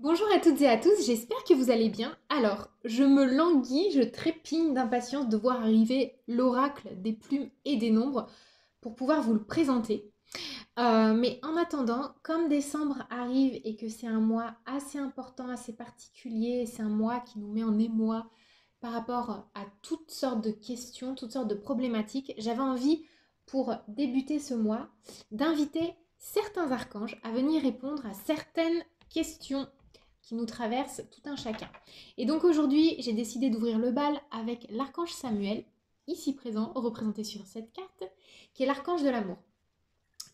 Bonjour à toutes et à tous, j'espère que vous allez bien. Alors, je me languis, je trépigne d'impatience de voir arriver l'oracle des plumes et des nombres pour pouvoir vous le présenter. Mais en attendant, comme décembre arrive et que c'est un mois assez important, assez particulier, c'est un mois qui nous met en émoi par rapport à toutes sortes de questions, toutes sortes de problématiques, j'avais envie, pour débuter ce mois, d'inviter certains archanges à venir répondre à certaines questions qui nous traversent tout un chacun. Et donc aujourd'hui, j'ai décidé d'ouvrir le bal avec l'archange Samuel, ici présent, représenté sur cette carte, qui est l'archange de l'amour.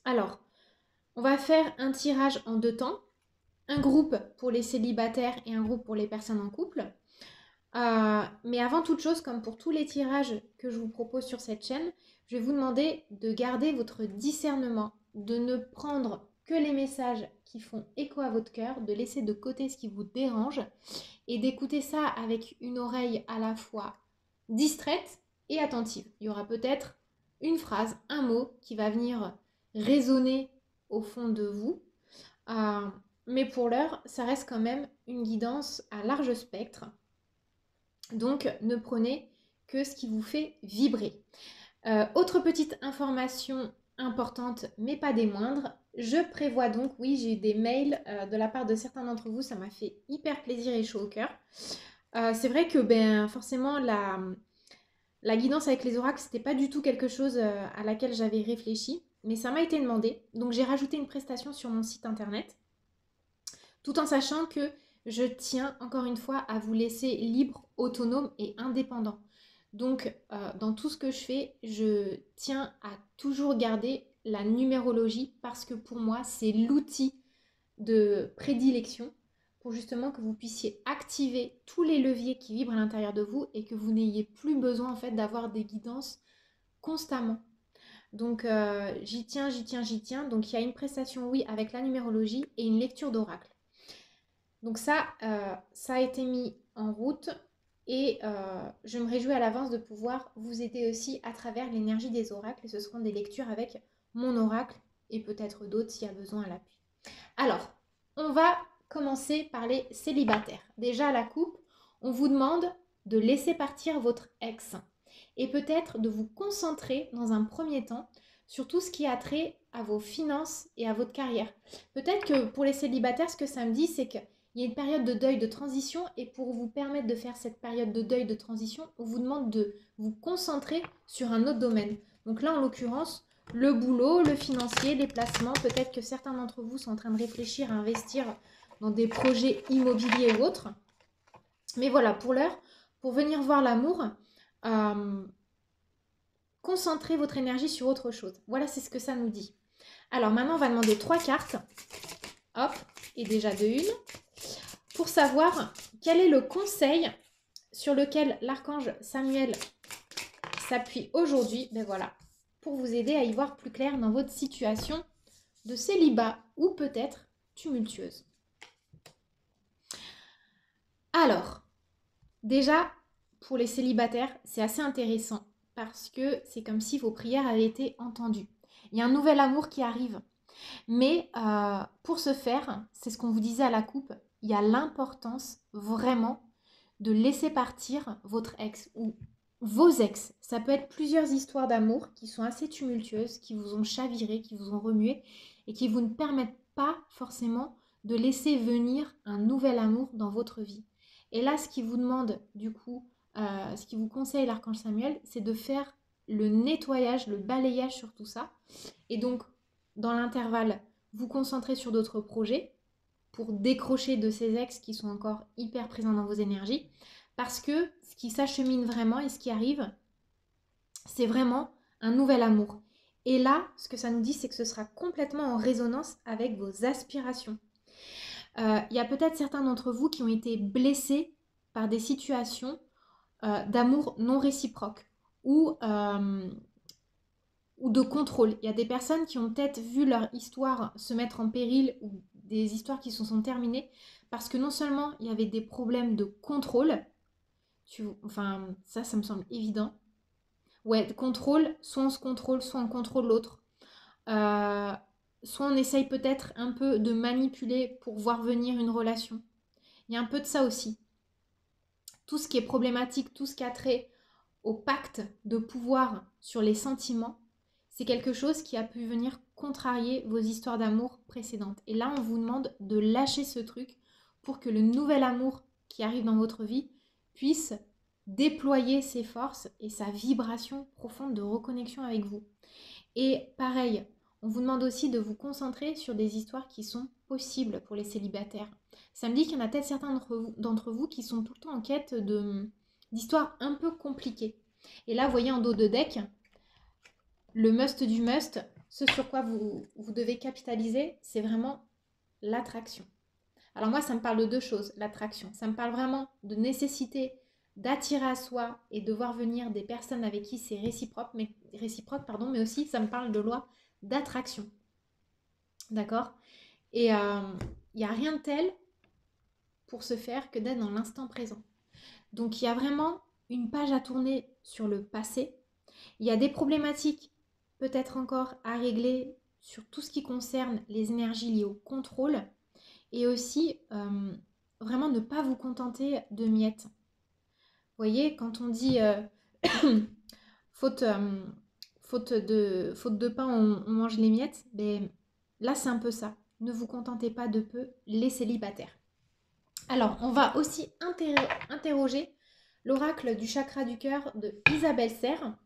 Alors, on va faire un tirage en deux temps, un groupe pour les célibataires et un groupe pour les personnes en couple. Mais avant toute chose, comme pour tous les tirages que je vous propose sur cette chaîne, je vais vous demander de garder votre discernement, de ne prendre que les messages qui font écho à votre cœur, de laisser de côté ce qui vous dérange et d'écouter ça avec une oreille à la fois distraite et attentive. Il y aura peut-être une phrase, un mot qui va venir résonner au fond de vous. Euh, mais pour l'heure, ça reste quand même une guidance à large spectre. Donc, ne prenez que ce qui vous fait vibrer. Autre petite information importante, mais pas des moindres, je prévois donc, oui, j'ai eu des mails de la part de certains d'entre vous, ça m'a fait hyper plaisir et chaud au cœur. C'est vrai que forcément, la guidance avec les oracles, c'était pas du tout quelque chose à laquelle j'avais réfléchi, mais ça m'a été demandé. Donc, j'ai rajouté une prestation sur mon site internet, tout en sachant que je tiens encore une fois à vous laisser libre, autonome et indépendant. Donc, dans tout ce que je fais, je tiens à toujours garder la numérologie parce que pour moi, c'est l'outil de prédilection pour justement que vous puissiez activer tous les leviers qui vibrent à l'intérieur de vous et que vous n'ayez plus besoin en fait d'avoir des guidances constamment. Donc, j'y tiens, j'y tiens, j'y tiens. Donc, il y a une prestation, oui, avec la numérologie et une lecture d'oracle. Donc ça a été mis en route et je me réjouis à l'avance de pouvoir vous aider aussi à travers l'énergie des oracles. Et ce seront des lectures avec mon oracle et peut-être d'autres s'il y a besoin à l'appui. Alors, on va commencer par les célibataires. Déjà à la coupe, on vous demande de laisser partir votre ex et peut-être de vous concentrer dans un premier temps sur tout ce qui a trait à vos finances et à votre carrière. Peut-être que pour les célibataires, ce que ça me dit, c'est qu'il y a une période de deuil de transition et pour vous permettre de faire cette période de deuil de transition, on vous demande de vous concentrer sur un autre domaine. Donc là, en l'occurrence, le boulot, le financier, les placements, peut-être que certains d'entre vous sont en train de réfléchir à investir dans des projets immobiliers ou autres. Mais voilà, pour l'heure, pour venir voir l'amour, concentrez votre énergie sur autre chose. Voilà, c'est ce que ça nous dit. Alors maintenant, on va demander 3 cartes. Hop, et déjà de une. Pour savoir quel est le conseil sur lequel l'archange Samuel s'appuie aujourd'hui. Ben voilà, pour vous aider à y voir plus clair dans votre situation de célibat ou peut-être tumultueuse. Alors, déjà, pour les célibataires, c'est assez intéressant parce que c'est comme si vos prières avaient été entendues. Il y a un nouvel amour qui arrive. Mais pour ce faire, c'est ce qu'on vous disait à la coupe, il y a l'importance vraiment de laisser partir votre ex ou vos ex. Ça peut être plusieurs histoires d'amour qui sont assez tumultueuses, qui vous ont chaviré, qui vous ont remué et qui vous ne permettent pas forcément de laisser venir un nouvel amour dans votre vie. Et là, ce qui vous demande du coup, ce qui vous conseille l'archange Samuel, c'est de faire le nettoyage, le balayage sur tout ça. Et donc, dans l'intervalle, vous concentrez sur d'autres projets pour décrocher de ces ex qui sont encore hyper présents dans vos énergies. Parce que ce qui s'achemine vraiment et ce qui arrive, c'est vraiment un nouvel amour. Et là, ce que ça nous dit, c'est que ce sera complètement en résonance avec vos aspirations. Il y a peut-être certains d'entre vous qui ont été blessés par des situations d'amour non réciproque ou de contrôle. Il y a des personnes qui ont peut-être vu leur histoire se mettre en péril ou des histoires qui se sont terminées parce que non seulement il y avait des problèmes de contrôle, enfin ça me semble évident. Ouais, de contrôle, soit on se contrôle, soit on contrôle l'autre. Soit on essaye peut-être un peu de manipuler pour voir venir une relation. Il y a un peu de ça aussi. Tout ce qui est problématique, tout ce qui a trait au pacte de pouvoir sur les sentiments, c'est quelque chose qui a pu venir contrarier vos histoires d'amour précédentes. Et là, on vous demande de lâcher ce truc pour que le nouvel amour qui arrive dans votre vie puisse déployer ses forces et sa vibration profonde de reconnexion avec vous. Et pareil, on vous demande aussi de vous concentrer sur des histoires qui sont possibles pour les célibataires. Ça me dit qu'il y en a peut-être certains d'entre vous qui sont tout le temps en quête d'histoires un peu compliquées. Et là, vous voyez en dos de deck, le must du must, ce sur quoi vous devez capitaliser, c'est vraiment l'attraction. Alors moi, ça me parle de deux choses, l'attraction. Ça me parle vraiment de nécessité d'attirer à soi et de voir venir des personnes avec qui c'est réciproque, mais aussi ça me parle de loi d'attraction. D'accord? Et il n'y a rien de tel pour se faire que d'être dans l'instant présent. Donc il y a vraiment une page à tourner sur le passé. Il y a des problématiques peut-être encore à régler sur tout ce qui concerne les énergies liées au contrôle et aussi vraiment ne pas vous contenter de miettes. Vous voyez, quand on dit faute de pain, on mange les miettes, ben, là c'est un peu ça. Ne vous contentez pas de peu, les célibataires. Alors, on va aussi interroger l'oracle du chakra du cœur de Isabelle Serre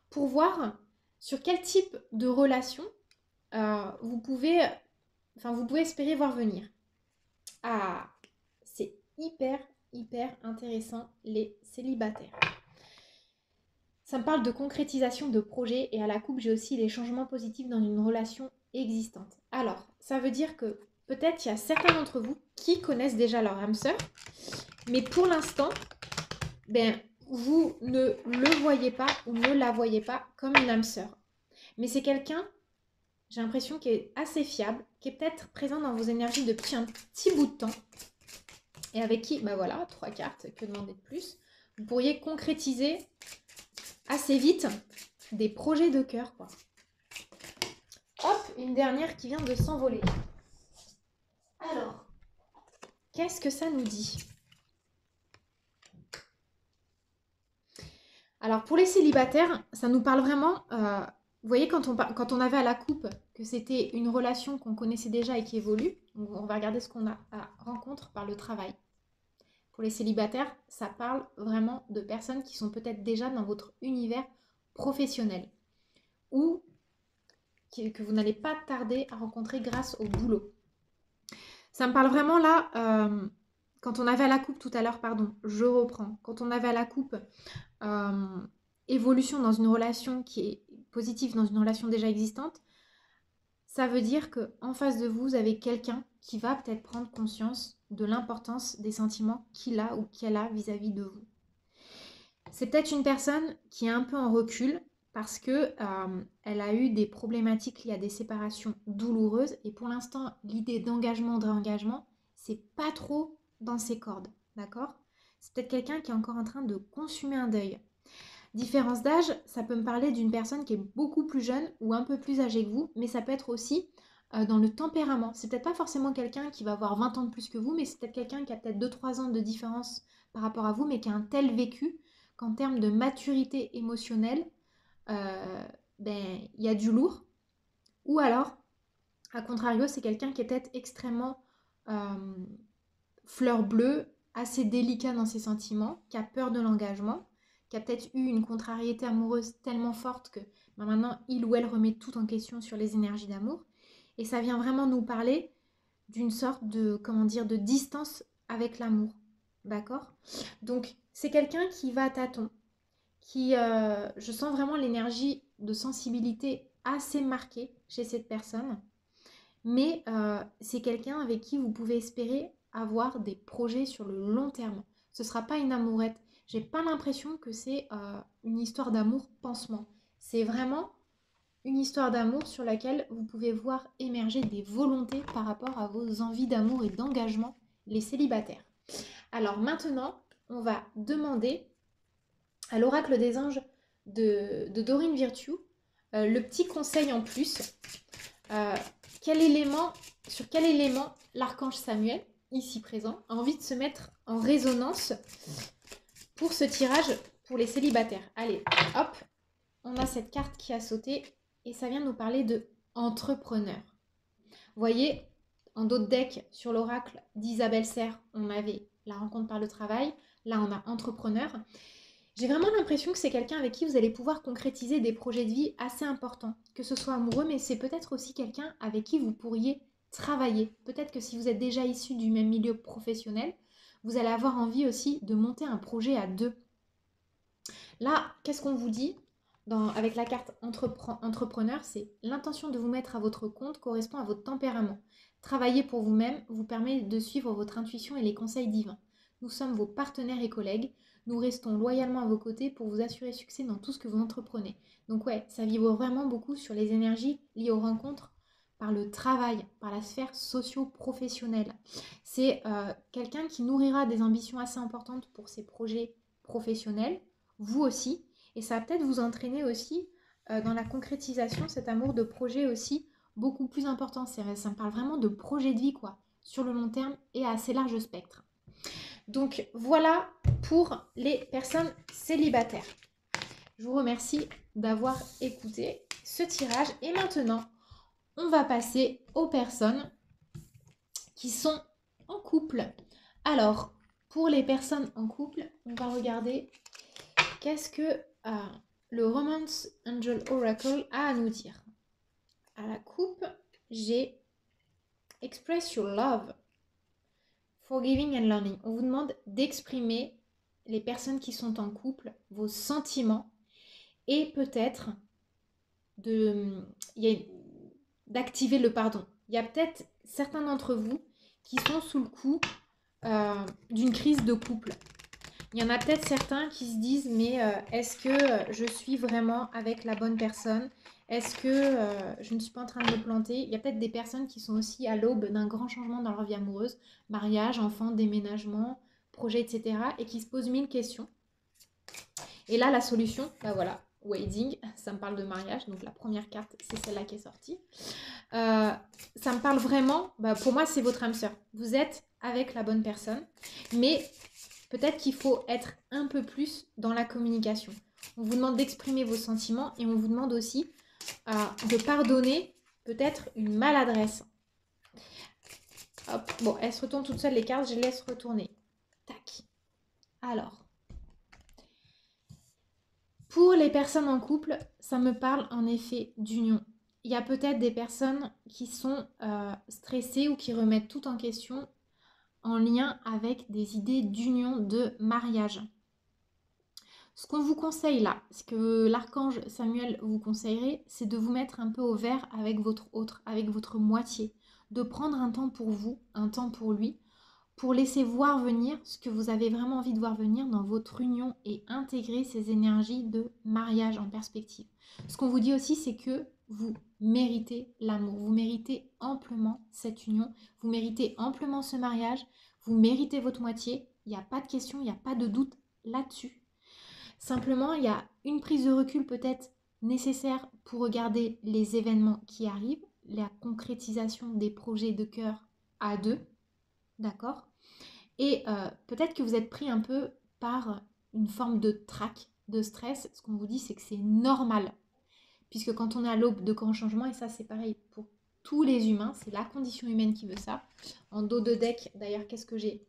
pour voir sur quel type de relation vous pouvez espérer voir venir. Ah, c'est hyper intéressant, les célibataires. Ça me parle de concrétisation de projets et à la coupe, j'ai aussi les changements positifs dans une relation existante. Alors, ça veut dire que peut-être il y a certains d'entre vous qui connaissent déjà leur âme sœur, mais pour l'instant, ben, vous ne le voyez pas ou ne la voyez pas comme une âme sœur. Mais c'est quelqu'un, j'ai l'impression, qui est assez fiable, qui est peut-être présent dans vos énergies depuis un petit bout de temps, et avec qui, ben voilà, 3 cartes, que demander de plus, vous pourriez concrétiser assez vite des projets de cœur, quoi. Hop, une dernière qui vient de s'envoler. Alors, qu'est-ce que ça nous dit? Alors, pour les célibataires, ça nous parle vraiment... vous voyez, quand on avait à la coupe que c'était une relation qu'on connaissait déjà et qui évolue, on va regarder ce qu'on a à rencontre par le travail. Pour les célibataires, ça parle vraiment de personnes qui sont peut-être déjà dans votre univers professionnel ou que vous n'allez pas tarder à rencontrer grâce au boulot. Ça me parle vraiment là, quand on avait à la coupe tout à l'heure, pardon, je reprends. Quand on avait à la coupe évolution dans une relation qui est positive, dans une relation déjà existante, ça veut dire qu'en face de vous, vous avez quelqu'un qui va peut-être prendre conscience de l'importance des sentiments qu'il a ou qu'elle a vis-à-vis de vous. C'est peut-être une personne qui est un peu en recul parce que elle a eu des problématiques liées à des séparations douloureuses et pour l'instant, l'idée d'engagement, de réengagement, c'est pas trop dans ses cordes, d'accord? C'est peut-être quelqu'un qui est encore en train de consumer un deuil. Différence d'âge, ça peut me parler d'une personne qui est beaucoup plus jeune ou un peu plus âgée que vous, mais ça peut être aussi dans le tempérament. C'est peut-être pas forcément quelqu'un qui va avoir 20 ans de plus que vous, mais c'est peut-être quelqu'un qui a peut-être 2-3 ans de différence par rapport à vous, mais qui a un tel vécu qu'en termes de maturité émotionnelle, il y a du lourd. Ou alors, à contrario, c'est quelqu'un qui est peut-être extrêmement fleur bleue, assez délicat dans ses sentiments, qui a peur de l'engagement, qui a peut-être eu une contrariété amoureuse tellement forte que maintenant il ou elle remet tout en question sur les énergies d'amour. Et ça vient vraiment nous parler d'une sorte de, de distance avec l'amour. D'accord? Donc, c'est quelqu'un qui va à tâtons, qui, je sens vraiment l'énergie de sensibilité assez marquée chez cette personne. Mais c'est quelqu'un avec qui vous pouvez espérer avoir des projets sur le long terme. Ce ne sera pas une amourette. J'ai pas l'impression que c'est une histoire d'amour pansement. C'est vraiment une histoire d'amour sur laquelle vous pouvez voir émerger des volontés par rapport à vos envies d'amour et d'engagement, les célibataires. Alors maintenant, on va demander à l'oracle des anges de Dorine Virtue le petit conseil en plus. Sur quel élément l'archange Samuel ici présent, a envie de se mettre en résonance pour ce tirage pour les célibataires. Allez, hop, on a cette carte qui a sauté et ça vient nous parler de entrepreneur. Vous voyez, en d'autres decks sur l'oracle d'Isabelle Serre, on avait la rencontre par le travail. Là, on a entrepreneur. J'ai vraiment l'impression que c'est quelqu'un avec qui vous allez pouvoir concrétiser des projets de vie assez importants. Que ce soit amoureux, mais c'est peut-être aussi quelqu'un avec qui vous pourriez travailler. Peut-être que si vous êtes déjà issu du même milieu professionnel, vous allez avoir envie aussi de monter un projet à deux. Là, qu'est-ce qu'on vous dit avec la carte entrepreneur? C'est l'intention de vous mettre à votre compte correspond à votre tempérament. Travailler pour vous-même vous permet de suivre votre intuition et les conseils divins. Nous sommes vos partenaires et collègues. Nous restons loyalement à vos côtés pour vous assurer succès dans tout ce que vous entreprenez. Donc ouais, ça vibre vraiment beaucoup sur les énergies liées aux rencontres par le travail, par la sphère socio-professionnelle. C'est quelqu'un qui nourrira des ambitions assez importantes pour ses projets professionnels, vous aussi, et ça va peut-être vous entraîner aussi dans la concrétisation, cet amour de projet aussi beaucoup plus important. Ça me parle vraiment de projet de vie, quoi, sur le long terme et à assez large spectre. Donc voilà pour les personnes célibataires. Je vous remercie d'avoir écouté ce tirage et maintenant on va passer aux personnes qui sont en couple. Alors pour les personnes en couple, on va regarder qu'est-ce que le Romance Angel Oracle a à nous dire. À la coupe, j'ai Express Your Love, Forgiving and Learning. On vous demande d'exprimer, les personnes qui sont en couple, vos sentiments et peut-être d'activer le pardon. Il y a peut-être certains d'entre vous qui sont sous le coup d'une crise de couple. Il y en a peut-être certains qui se disent mais est-ce que je suis vraiment avec la bonne personne? Est-ce que je ne suis pas en train de me planter? Il y a peut-être des personnes qui sont aussi à l'aube d'un grand changement dans leur vie amoureuse, mariage, enfant, déménagement, projet, etc. et qui se posent 1000 questions. Et là, la solution, bah voilà, wedding, ça me parle de mariage, donc la première carte, c'est celle-là qui est sortie. Ça me parle vraiment, bah pour moi, c'est votre âme sœur. Vous êtes avec la bonne personne, mais peut-être qu'il faut être un peu plus dans la communication. On vous demande d'exprimer vos sentiments et on vous demande aussi de pardonner peut-être une maladresse. Hop, bon, elles se retournent toutes seules les cartes, je les laisse retourner. Tac. Alors, pour les personnes en couple, ça me parle en effet d'union. Il y a peut-être des personnes qui sont stressées ou qui remettent tout en question en lien avec des idées d'union, de mariage. Ce qu'on vous conseille là, ce que l'archange Samuel vous conseillerait, c'est de vous mettre un peu au vert avec votre autre, avec votre moitié, de prendre un temps pour vous, un temps pour lui, pour laisser voir venir ce que vous avez vraiment envie de voir venir dans votre union et intégrer ces énergies de mariage en perspective. Ce qu'on vous dit aussi, c'est que vous méritez l'amour, vous méritez amplement cette union, vous méritez amplement ce mariage, vous méritez votre moitié, il n'y a pas de question, il n'y a pas de doute là-dessus. Simplement, il y a une prise de recul peut-être nécessaire pour regarder les événements qui arrivent, la concrétisation des projets de cœur à deux, d'accord? Et peut-être que vous êtes pris un peu par une forme de trac, de stress. Ce qu'on vous dit, c'est que c'est normal. Puisque quand on est à l'aube de grands changements, et ça c'est pareil pour tous les humains, c'est la condition humaine qui veut ça. En dos de deck, d'ailleurs, qu'est-ce que j'ai?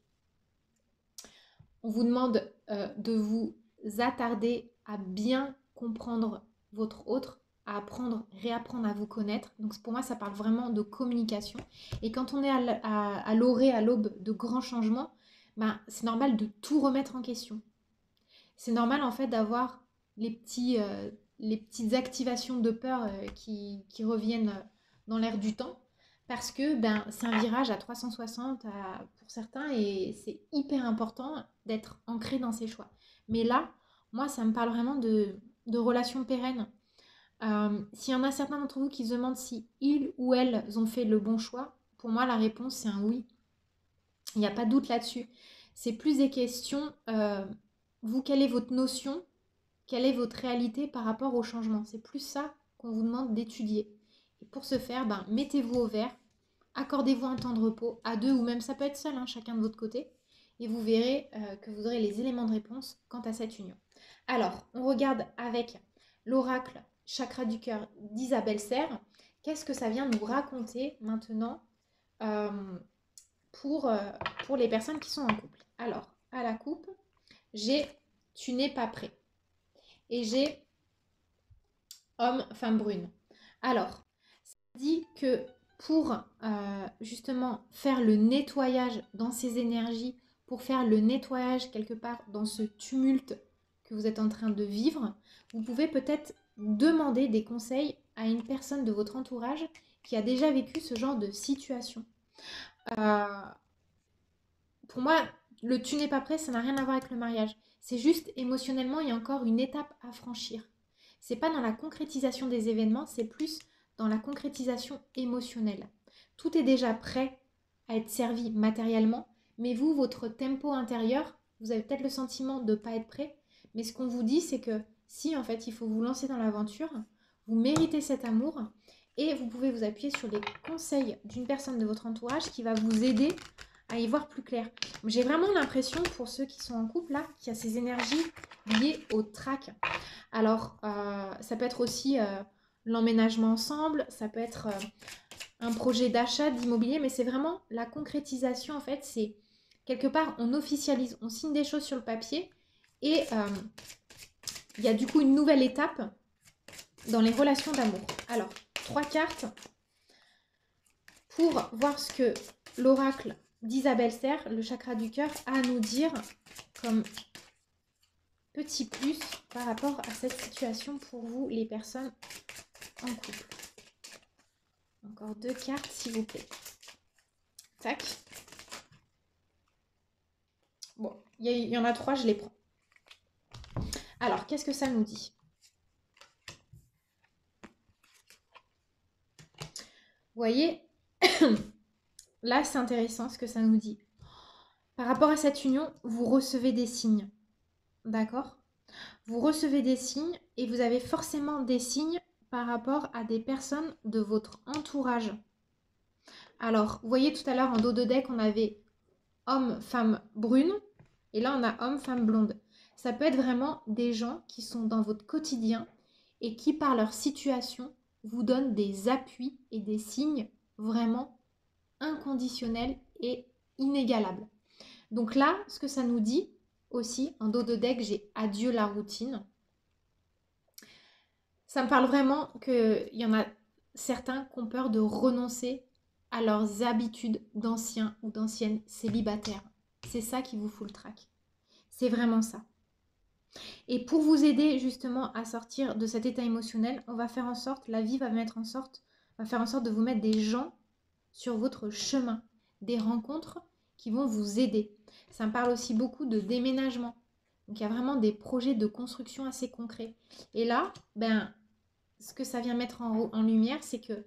On vous demande de vous attarder à bien comprendre votre autre, à apprendre, réapprendre à vous connaître. Donc pour moi, ça parle vraiment de communication. Et quand on est à l'orée, à l'aube de grands changements, ben, c'est normal de tout remettre en question. C'est normal en fait d'avoir les petites activations de peur qui reviennent dans l'air du temps. Parce que ben, c'est un virage à 360 pour certains et c'est hyper important d'être ancré dans ses choix. Mais là, moi, ça me parle vraiment de relations pérennes. S'il y en a certains d'entre vous qui se demandent si ils ou elles ont fait le bon choix, pour moi, la réponse, c'est un oui. Il n'y a pas de doute là-dessus. C'est plus des questions, vous, quelle est votre notion, quelle est votre réalité par rapport au changement. C'est plus ça qu'on vous demande d'étudier. Et pour ce faire, ben, mettez-vous au vert, accordez-vous un temps de repos à deux ou même ça peut être seul, hein, chacun de votre côté. Et vous verrez que vous aurez les éléments de réponse quant à cette union. Alors, on regarde avec l'oracle chakra du cœur d'Isabelle Serre. Qu'est-ce que ça vient nous raconter maintenant euh, pour les personnes qui sont en couple? Alors, à la coupe, j'ai tu n'es pas prêt. Et j'ai homme, femme brune. Alors, ça dit que pour justement faire le nettoyage dans ces énergies, pour faire le nettoyage quelque part dans ce tumulte que vous êtes en train de vivre, vous pouvez peut-être demander des conseils à une personne de votre entourage qui a déjà vécu ce genre de situation. Euh, pour moi, le tu n'es pas prêt, ça n'a rien à voir avec le mariage. C'est juste émotionnellement, il y a encore une étape à franchir. C'est pas dans la concrétisation des événements, c'est plus dans la concrétisation émotionnelle. Tout est déjà prêt à être servi matériellement, mais vous, votre tempo intérieur, vous avez peut-être le sentiment de ne pas être prêt, mais ce qu'on vous dit, c'est que si en fait il faut vous lancer dans l'aventure, vous méritez cet amour et vous pouvez vous appuyer sur les conseils d'une personne de votre entourage qui va vous aider à y voir plus clair. J'ai vraiment l'impression, pour ceux qui sont en couple, là, qu'il y a ces énergies liées au trac. Alors, ça peut être aussi l'emménagement ensemble, ça peut être un projet d'achat d'immobilier, mais c'est vraiment la concrétisation, en fait, c'est quelque part, on officialise, on signe des choses sur le papier, et il y a du coup une nouvelle étape dans les relations d'amour. Alors, 3 cartes pour voir ce que l'oracle d'Isabelle Serre, le chakra du cœur, a à nous dire comme petit plus par rapport à cette situation pour vous, les personnes en couple. Encore 2 cartes, s'il vous plaît. Tac. Bon, il y en a 3, je les prends. Alors, qu'est-ce que ça nous dit? Vous voyez, là, c'est intéressant ce que ça nous dit. Par rapport à cette union, vous recevez des signes. D'accord? Vous recevez des signes et vous avez forcément des signes par rapport à des personnes de votre entourage. Alors, vous voyez tout à l'heure en dos de deck, on avait homme, femme brune et là, on a homme, femme blonde. Ça peut être vraiment des gens qui sont dans votre quotidien et qui, par leur situation, vous donnent des appuis et des signes vraiment inconditionnels et inégalables. Donc là, ce que ça nous dit aussi, en dos de deck, j'ai adieu la routine. Ça me parle vraiment qu'il y en a certains qui ont peur de renoncer à leurs habitudes d'anciens ou d'anciennes célibataires. C'est ça qui vous fout le trac. C'est vraiment ça. Et pour vous aider justement à sortir de cet état émotionnel, on va faire en sorte, la vie va faire en sorte de vous mettre des gens sur votre chemin, des rencontres qui vont vous aider. Ça me parle aussi beaucoup de déménagement. Donc il y a vraiment des projets de construction assez concrets. Et là, ce que ça vient mettre en lumière, c'est que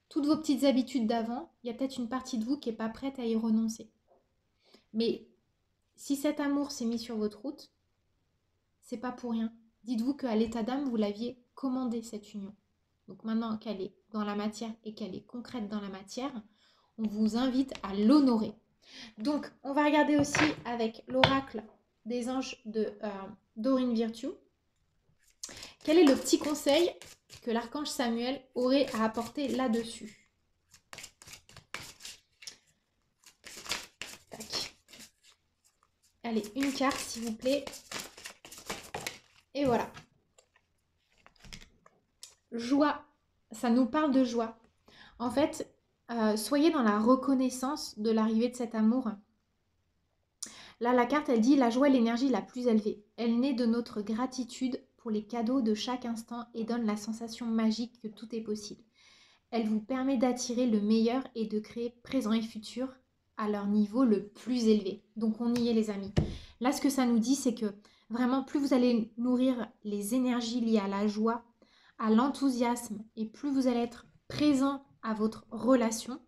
toutes vos petites habitudes d'avant, il y a peut-être une partie de vous qui n'est pas prête à y renoncer. Mais si cet amour s'est mis sur votre route, c'est pas pour rien. Dites-vous qu'à l'état d'âme, vous l'aviez commandé cette union. Donc maintenant qu'elle est dans la matière et qu'elle est concrète dans la matière, on vous invite à l'honorer. Donc, on va regarder aussi avec l'oracle des anges de Dorine Virtue. Quel est le petit conseil que l'archange Samuel aurait à apporter là-dessus? Tac. Allez, une carte s'il vous plaît. Et voilà. Joie. Ça nous parle de joie. En fait, soyez dans la reconnaissance de l'arrivée de cet amour. Là, la carte, elle dit « La joie est l'énergie la plus élevée. Elle naît de notre gratitude pour les cadeaux de chaque instant et donne la sensation magique que tout est possible. Elle vous permet d'attirer le meilleur et de créer présent et futur à leur niveau le plus élevé. » Donc, on y est, les amis. Là, ce que ça nous dit, c'est que vraiment, plus vous allez nourrir les énergies liées à la joie, à l'enthousiasme, et plus vous allez être présent à votre relation,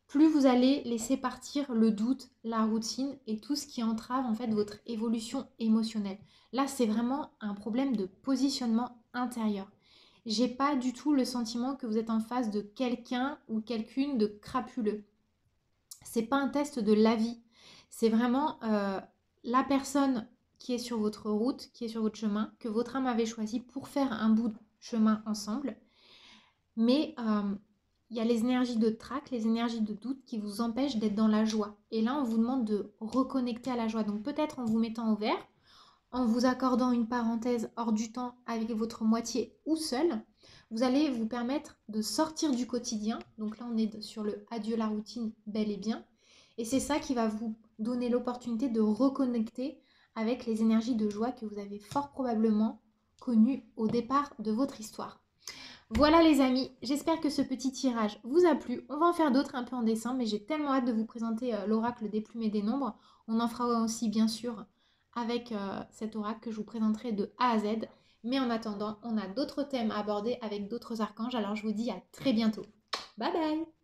plus vous allez laisser partir le doute, la routine et tout ce qui entrave en fait votre évolution émotionnelle. Là, c'est vraiment un problème de positionnement intérieur. J'ai pas du tout le sentiment que vous êtes en face de quelqu'un ou quelqu'une de crapuleux. C'est pas un test de l'avis. C'est vraiment la personne qui est sur votre route, qui est sur votre chemin, que votre âme avait choisi pour faire un bout de chemin ensemble. Mais il y a les énergies de trac, les énergies de doute qui vous empêchent d'être dans la joie. Et là, on vous demande de reconnecter à la joie. Donc peut-être en vous mettant au vert, en vous accordant une parenthèse hors du temps avec votre moitié ou seul, vous allez vous permettre de sortir du quotidien. Donc là, on est sur le adieu la routine, bel et bien. Et c'est ça qui va vous donner l'opportunité de reconnecter avec les énergies de joie que vous avez fort probablement connues au départ de votre histoire. Voilà les amis, j'espère que ce petit tirage vous a plu. On va en faire d'autres un peu en décembre, mais j'ai tellement hâte de vous présenter l'oracle des plumes et des nombres. On en fera aussi bien sûr avec cet oracle que je vous présenterai de A à Z. Mais en attendant, on a d'autres thèmes à aborder avec d'autres archanges. Alors je vous dis à très bientôt. Bye bye!